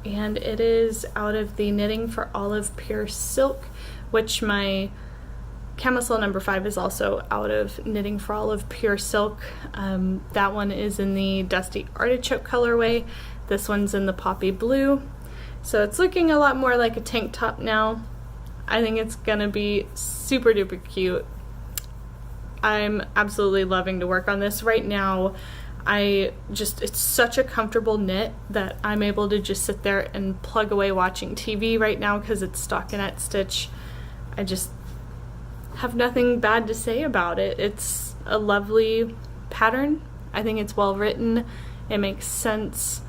and it is out of the Knitting for Olive Pure Silk, which my Camisole No.5 is also out of Knitting for Olive Pure Silk. That one is in the Dusty Artichoke colorway. This one's in the Poppy Blue. So it's looking a lot more like a tank top now. I think it's gonna be super duper cute. I'm absolutely loving to work on this right now. It's such a comfortable knit that I'm able to just sit there and plug away watching TV right now because it's stockinette stitch. I just have nothing bad to say about it. It's a lovely pattern. I think it's well written. It makes sense.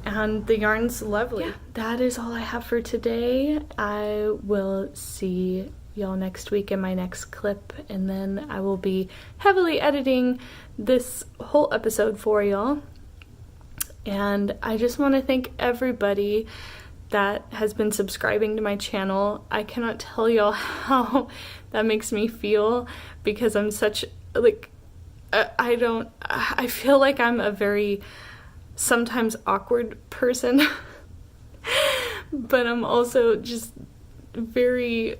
And the yarn's lovely. Yeah, that is all I have for today. I will see y'all next week in my next clip, and then I will be heavily editing this whole episode for y'all. And I just want to thank everybody that has been subscribing to my channel. I cannot tell y'all how that makes me feel, because I'm such, like, I feel like I'm a very sometimes awkward person, but I'm also just very,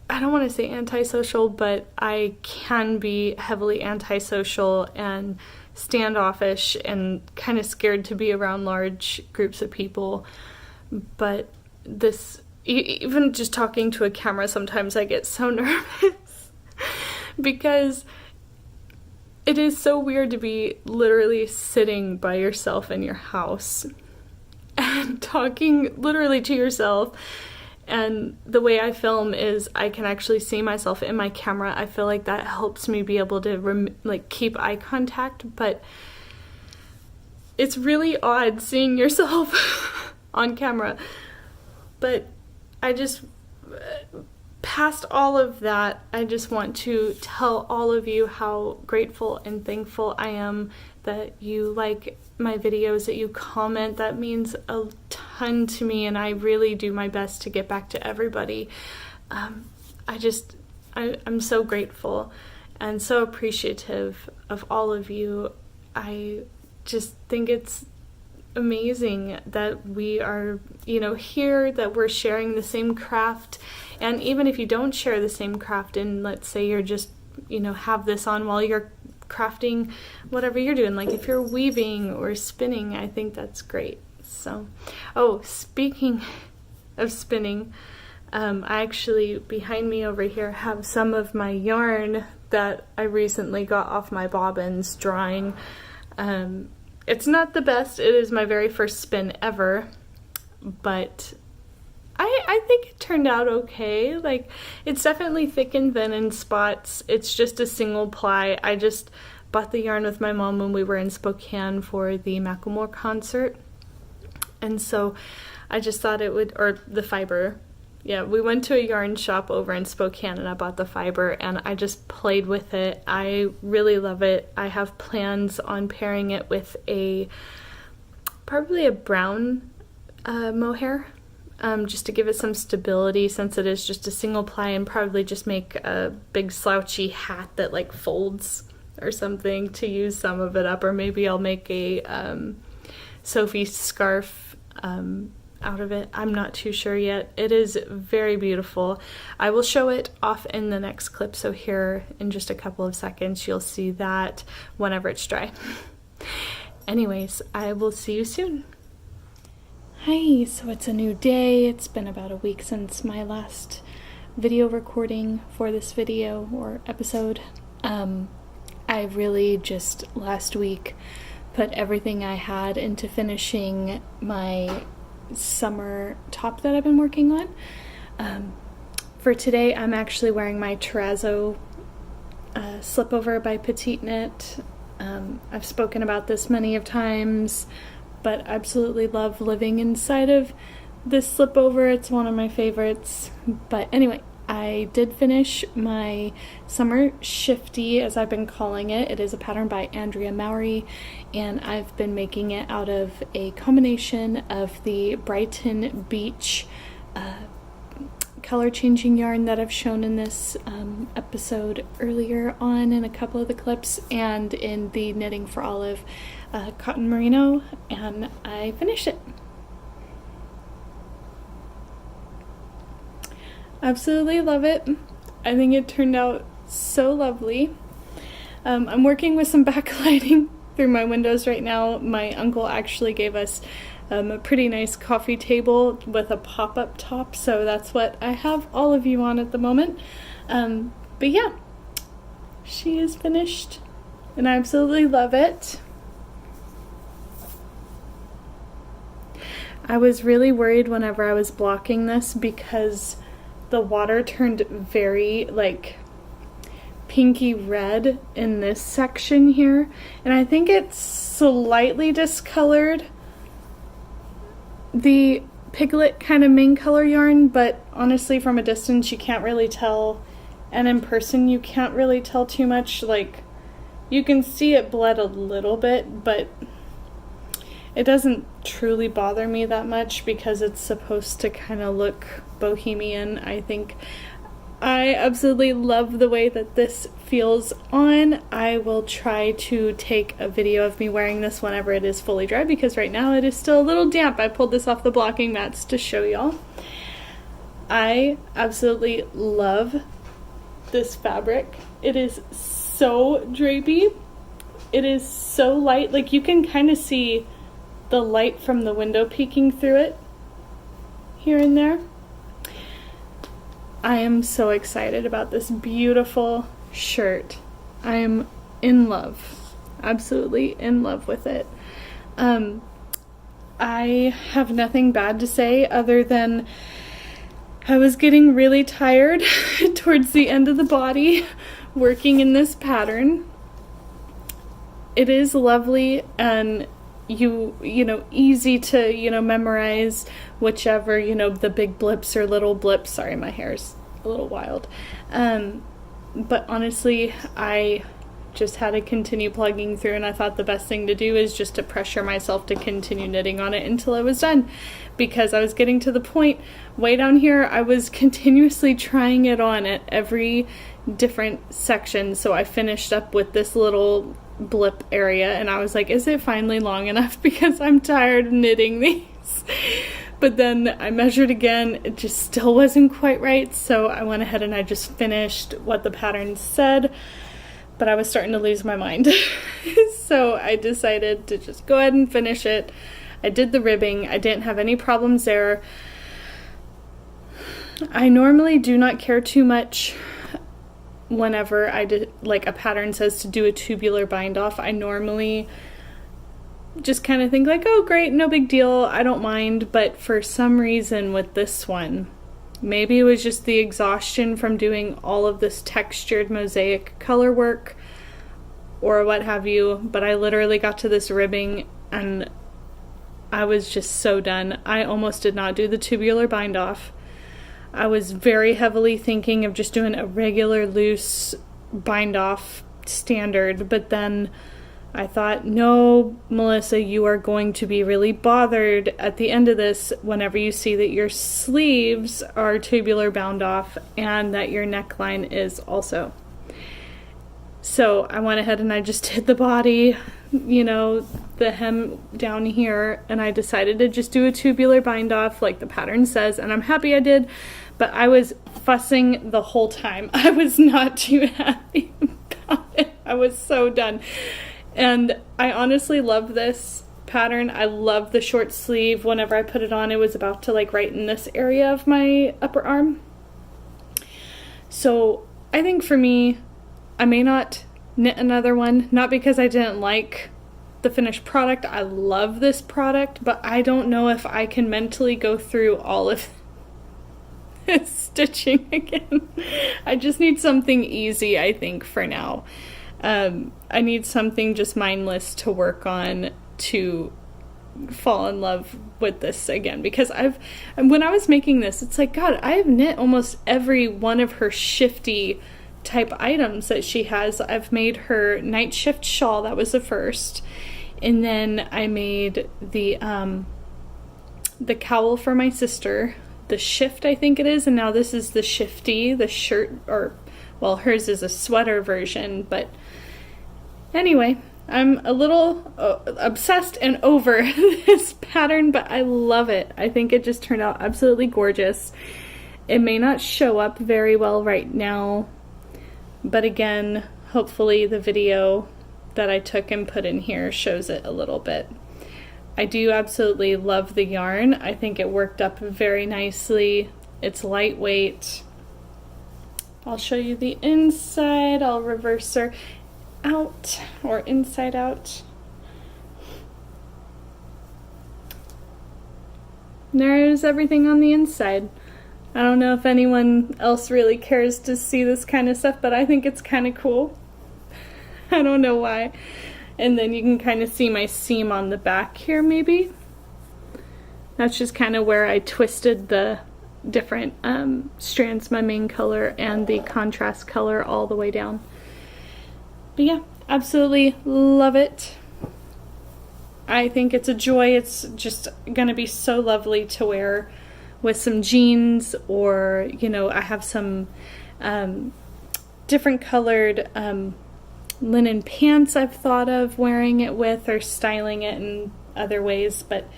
I don't want to say antisocial, but I can be heavily antisocial and standoffish and kind of scared to be around large groups of people. But this, even just talking to a camera, sometimes I get so nervous because it is so weird to be literally sitting by yourself in your house and talking literally to yourself. And the way I film is I can actually see myself in my camera. I feel like that helps me be able to keep eye contact, but it's really odd seeing yourself on camera. But I just, past all of that, I just want to tell all of you how grateful and thankful I am that you like my videos, that you comment. That means a ton to me, and I really do my best to get back to everybody. I'm so grateful and so appreciative of all of you. I just think it's amazing that we are, here, that we're sharing the same craft. And even if you don't share the same craft, and let's say you're just, have this on while you're crafting whatever you're doing, like if you're weaving or spinning, I think that's great. So, speaking of spinning, I actually, behind me over here, have some of my yarn that I recently got off my bobbins drying. It's not the best. It is my very first spin ever, but I think it turned out okay. Like, it's definitely thick and thin in spots. It's just a single ply. I just bought the yarn with my mom when we were in Spokane for the Macklemore concert, and so I just thought it would, or the fiber. Yeah, we went to a yarn shop over in Spokane and I bought the fiber and I just played with it. I really love it. I have plans on pairing it with probably a brown mohair, just to give it some stability since it is just a single ply, and probably just make a big slouchy hat that like folds or something to use some of it up, or maybe I'll make a Sophie Scarf out of it. I'm not too sure yet. It is very beautiful. I will show it off in the next clip, so here in just a couple of seconds you'll see that whenever it's dry. Anyways, I will see you soon. Hi, so it's a new day. It's been about a week since my last video recording for this video or episode. I really just last week put everything I had into finishing my summer top that I've been working on. For today, I'm actually wearing my terrazzo slipover by PetiteKnit. I've spoken about this many of times, but absolutely love living inside of this slipover. It's one of my favorites. But anyway, I did finish my summer shifty, as I've been calling it. It is a pattern by Andrea Mowry, and I've been making it out of a combination of the Brighton Beach color changing yarn that I've shown in this episode earlier on in a couple of the clips, and in the Knitting for Olive cotton merino, and I finished it. Absolutely love it. I think it turned out so lovely. I'm working with some backlighting through my windows right now. My uncle actually gave us a pretty nice coffee table with a pop-up top, so that's what I have all of you on at the moment. But yeah, she is finished and I absolutely love it. I was really worried whenever I was blocking this because the water turned very like pinky red in this section here, and I think it's slightly discolored the Piglet kind of main color yarn, but honestly from a distance you can't really tell, and in person you can't really tell too much. Like, you can see it bled a little bit, but it doesn't truly bother me that much because it's supposed to kind of look bohemian, I think. I absolutely love the way that this feels on. I will try to take a video of me wearing this whenever it is fully dry, because right now it is still a little damp. I pulled this off the blocking mats to show y'all. I absolutely love this fabric. It is so drapey. It is so light. Like, you can kind of see the light from the window peeking through it here and there. I am so excited about this beautiful shirt. I am in love, absolutely in love with it. I have nothing bad to say other than I was getting really tired towards the end of the body working in this pattern. It is lovely and you know, easy to, memorize whichever, the big blips or little blips. Sorry, my hair's a little wild. But honestly, I just had to continue plugging through, and I thought the best thing to do is just to pressure myself to continue knitting on it until I was done, because I was getting to the point way down here, I was continuously trying it on at every different section. So I finished up with this little blip area and I was like, is it finally long enough, because I'm tired of knitting these. But then I measured again, it just still wasn't quite right, so I went ahead and I just finished what the pattern said, but I was starting to lose my mind. So I decided to just go ahead and finish it. I did the ribbing, I didn't have any problems there. I normally do not care too much whenever I did, like, a pattern says to do a tubular bind off. I normally just kind of think like, oh great, no big deal, I don't mind. But for some reason with this one, maybe it was just the exhaustion from doing all of this textured mosaic color work or what have you, but I literally got to this ribbing and I was just so done. I almost did not do the tubular bind off. I was very heavily thinking of just doing a regular loose bind off standard, but then I thought, no, Melissa, you are going to be really bothered at the end of this whenever you see that your sleeves are tubular bound off and that your neckline is also. So I went ahead and I just did the body, you know, the hem down here, and I decided to just do a tubular bind off like the pattern says, and I'm happy I did, but I was fussing the whole time. I was not too happy about it. I was so done. And I honestly love this pattern. I love the short sleeve. Whenever I put it on, it was about to like right in this area of my upper arm. So I think for me, I may not knit another one, not because I didn't like the finished product. I love this product, but I don't know if I can mentally go through all of this stitching again. I just need something easy, I think, for now. I need something just mindless to work on to fall in love with this again, because when I was making this, it's like, God, I've knit almost every one of her shifty type items that she has. I've made her night shift shawl, that was the first, and then I made the cowl for my sister, the shift I think it is, and now this is the shifty, the shirt, or well, hers is a sweater version. But anyway, I'm a little obsessed and over this pattern, but I love it. I think it just turned out absolutely gorgeous. It may not show up very well right now, but again, hopefully the video that I took and put in here shows it a little bit. I do absolutely love the yarn. I think it worked up very nicely. It's lightweight. I'll show you the inside. I'll reverse her out, or inside out. There's everything on the inside. I don't know if anyone else really cares to see this kind of stuff, but I think it's kind of cool. I don't know why. And then you can kind of see my seam on the back here, maybe. That's just kind of where I twisted the different strands, my main color and the contrast color, all the way down. But yeah, absolutely love it. I think it's a joy. It's just gonna be so lovely to wear with some jeans, or, you know, I have some different colored linen pants I've thought of wearing it with, or styling it in other ways. But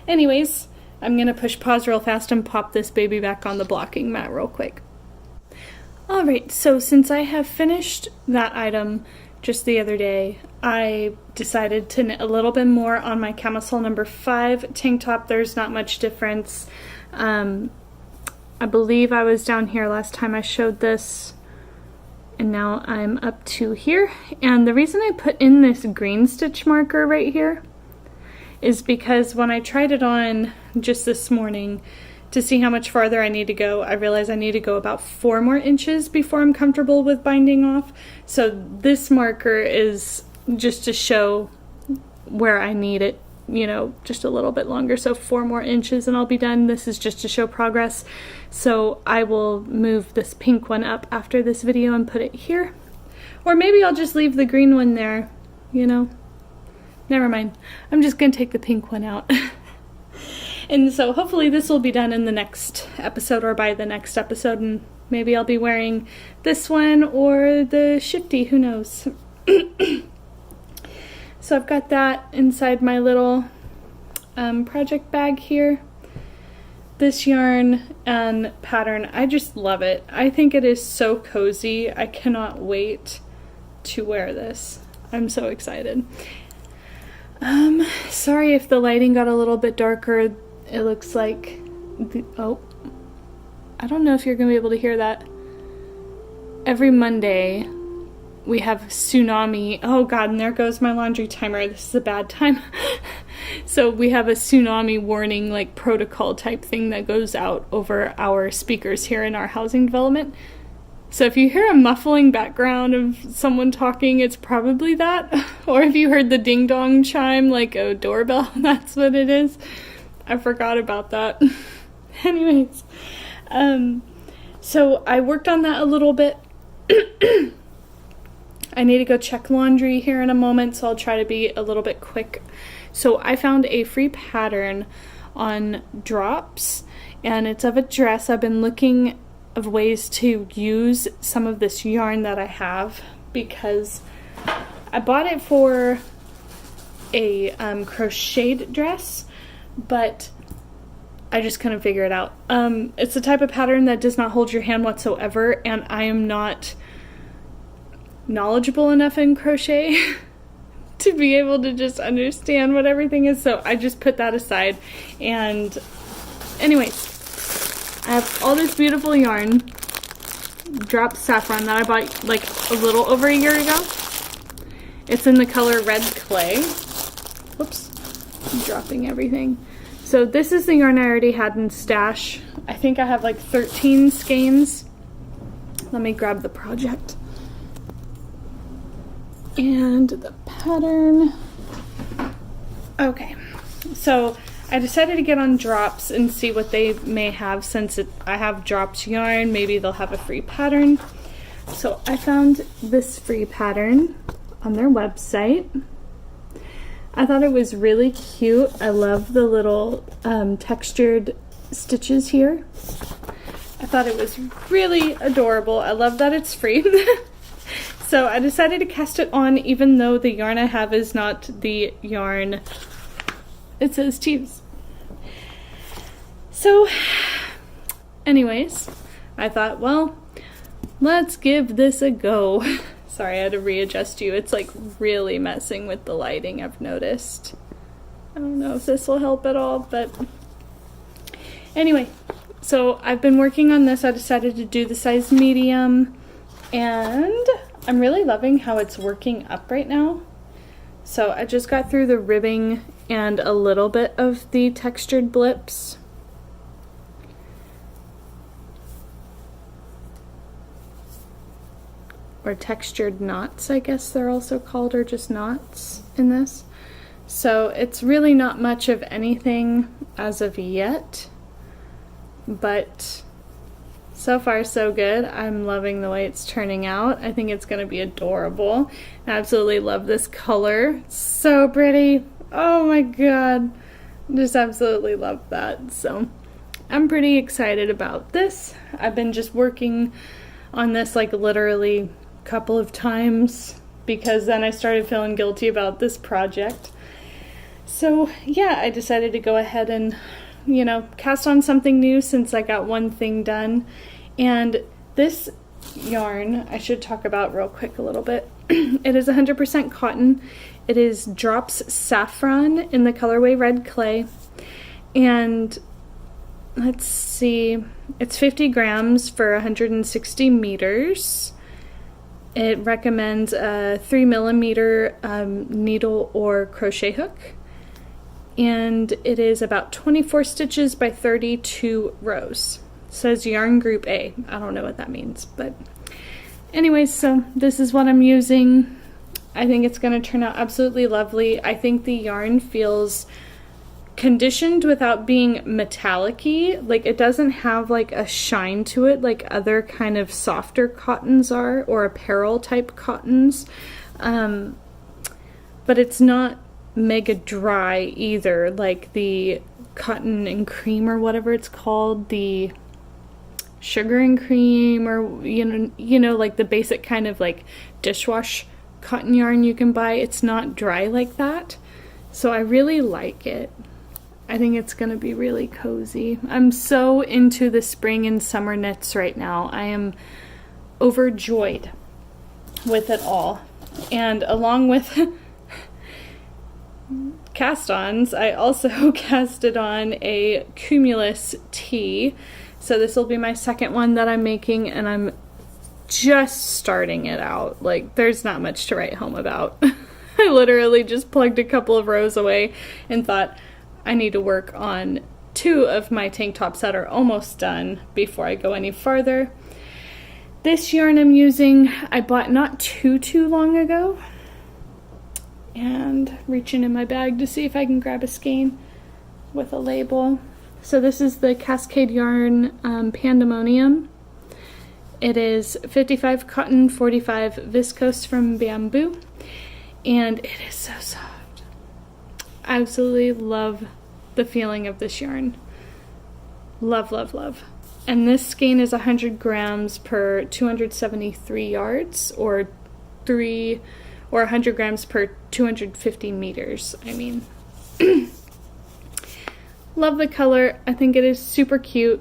anyways, I'm gonna push pause real fast and pop this baby back on the blocking mat real quick. Alright, so since I have finished that item just the other day, I decided to knit a little bit more on my Camisole No.5 tank top. There's not much difference. I believe I was down here last time I showed this, and now I'm up to here. And the reason I put in this green stitch marker right here is because when I tried it on just this morning to see how much farther I need to go, I realized I need to go about 4 more inches before I'm comfortable with binding off. So this marker is just to show where I need it, you know, just a little bit longer. So 4 more inches and I'll be done. This is just to show progress. So I will move this pink one up after this video and put it here. Or maybe I'll just leave the green one there, you know. Never mind. I'm just gonna take the pink one out. And so hopefully this will be done in the next episode, or by the next episode, and maybe I'll be wearing this one or the shifty, who knows. So I've got that inside my little project bag here. This yarn and pattern, I just love it. I think it is so cozy. I cannot wait to wear this. I'm so excited. Sorry if the lighting got a little bit darker. It looks like I I don't know if you're gonna be able to hear that. Every Monday we have tsunami. Oh God, and there goes my laundry timer. This is a bad time. So we have a tsunami warning, like protocol type thing that goes out over our speakers here in our housing development. So if you hear a muffling background of someone talking, it's probably that. Or if you heard the ding dong chime like a doorbell, that's what it is. I forgot about that. Anyways, so I worked on that a little bit. I need to go check laundry here in a moment, so I'll try to be a little bit quick. So I found a free pattern on Drops, and it's of a dress. I've been looking of ways to use some of this yarn that I have, because I bought it for a crocheted dress, but I just couldn't figure it out. It's the type of pattern that does not hold your hand whatsoever, and I am not knowledgeable enough in crochet to be able to just understand what everything is, so I just put that aside. And anyways, I have all this beautiful yarn, Drops Safron, that I bought like a little over a year ago. It's in the color Red Clay. Whoops, I'm dropping everything. So this is the yarn I already had in stash. I think I have like 13 skeins. Let me grab the project. And the pattern. Okay, so I decided to get on Drops and see what they may have, since I have Drops yarn. Maybe they'll have a free pattern. So I found this free pattern on their website. I thought it was really cute. I love the little textured stitches here. I thought it was really adorable. I love that it's free. So I decided to cast it on, even though the yarn I have is not the yarn it says to use. So anyways, I thought, well, let's give this a go. Sorry, I had to readjust you. It's like really messing with the lighting, I've noticed. I don't know if this will help at all, but anyway, so I've been working on this. I decided to do the size medium, and I'm really loving how it's working up right now. So I just got through the ribbing and a little bit of the textured blips. Or textured knots, I guess they're also called, or just knots in this. So it's really not much of anything as of yet, but so far so good. I'm loving the way it's turning out. I think it's gonna be adorable. I absolutely love this color. It's so pretty. Oh my god. Just absolutely love that. So I'm pretty excited about this. I've been just working on this like literally a couple of times, because then I started feeling guilty about this project. So yeah, I decided to go ahead and, you know, cast on something new since I got one thing done. And this yarn I should talk about real quick a little bit. It is 100% cotton. It is Drops Safron in the colorway Red Clay. And let's see, it's 50 grams for 160 meters. It recommends a 3mm needle or crochet hook. And it is about 24 stitches by 32 rows. It says yarn group A. I don't know what that means, but anyways, so this is what I'm using. I think it's going to turn out absolutely lovely. I think the yarn feels conditioned without being metallic-y. Like, it doesn't have like a shine to it like other kind of softer cottons are, or apparel type cottons. But it's not mega dry either, like the cotton and cream or whatever it's called, the sugar and cream, or you know like the basic kind of like dishwash cotton yarn you can buy. It's not dry like that, so I really like it. I think it's gonna be really cozy. I'm so into the spring and summer knits right now. I am overjoyed with it all. And along with cast-ons, I also casted on a Cumulus tee. So this will be my second one that I'm making, and I'm just starting it out. Like, there's not much to write home about. I literally just plugged a couple of rows away and thought I need to work on 2 of my tank tops that are almost done before I go any farther. This yarn I'm using, I bought not too long ago. And reaching in my bag to see if I can grab a skein with a label. So this is the Cascade yarn Pandamonium. It is 55 cotton, 45 viscose from bamboo, and it is so soft. I absolutely love the feeling of this yarn. Love, love, love. And this skein is 100 grams per 273 yards, or 100 grams per 250 meters, I mean. Love the color. I think it is super cute.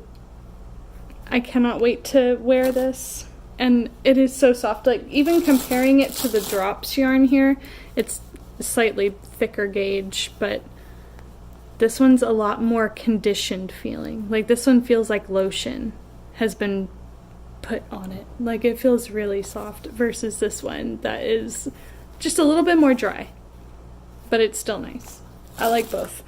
I cannot wait to wear this. And it is so soft. Like, even comparing it to the Drops yarn here, it's slightly thicker gauge, but this one's a lot more conditioned feeling. Like, this one feels like lotion has been put on it. Like, it feels really soft versus this one that is just a little bit more dry, but it's still nice. I like both.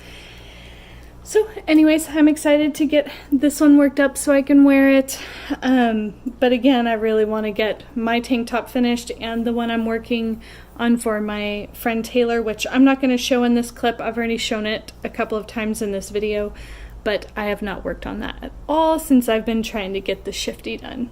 So anyways, I'm excited to get this one worked up so I can wear it. But again, I really want to get my tank top finished and the one I'm working on for my friend Taylor, which I'm not going to show in this clip. I've already shown it a couple of times in this video, but I have not worked on that at all since I've been trying to get the Shifty done.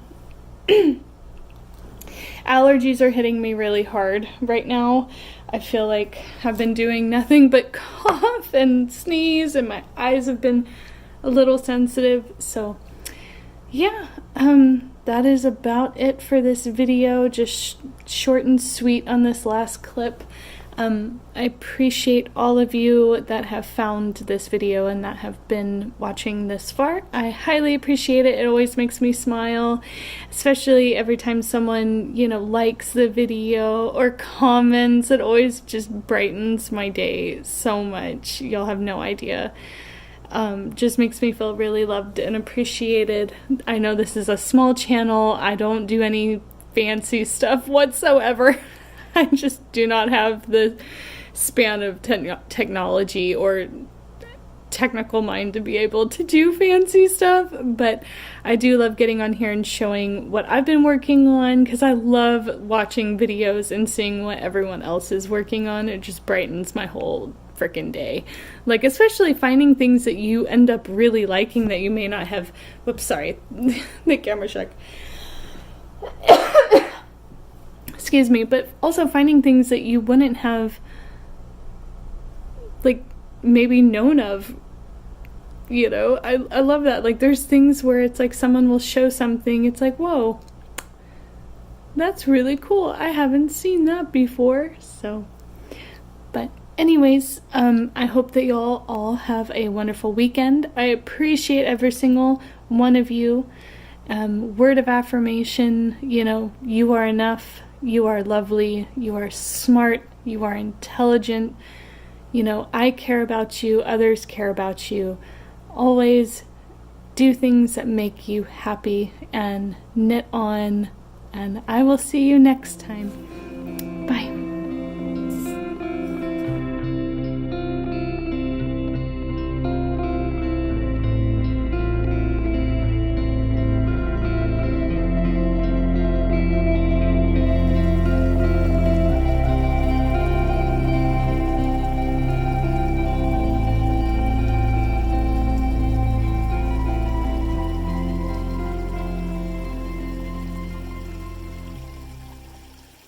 Allergies are hitting me really hard right now. I feel like I've been doing nothing but cough and sneeze, and my eyes have been a little sensitive. So yeah, that is about it for this video. Just short and sweet on this last clip. I appreciate all of you that have found this video and that have been watching this far. I highly appreciate it. It always makes me smile, especially every time someone, you know, likes the video or comments. It always just brightens my day so much. You'll have no idea. Just makes me feel really loved and appreciated. I know this is a small channel. I don't do any fancy stuff whatsoever. I just do not have the span of technology or technical mind to be able to do fancy stuff, but I do love getting on here and showing what I've been working on, because I love watching videos and seeing what everyone else is working on. It just brightens my whole freaking day. Like, especially finding things that you end up really liking that you may not have. Whoops, sorry. The camera shook. Excuse me, but also finding things that you wouldn't have, like, maybe known of, you know. I love that. Like, there's things where it's like someone will show something, it's like, whoa, that's really cool. I haven't seen that before. So, but anyways, I hope that y'all all have a wonderful weekend. I appreciate every single one of you. Word of affirmation, you know, you are enough. You are lovely, you are smart, you are intelligent, you know, I care about you, others care about you. Always do things that make you happy and knit on, and I will see you next time.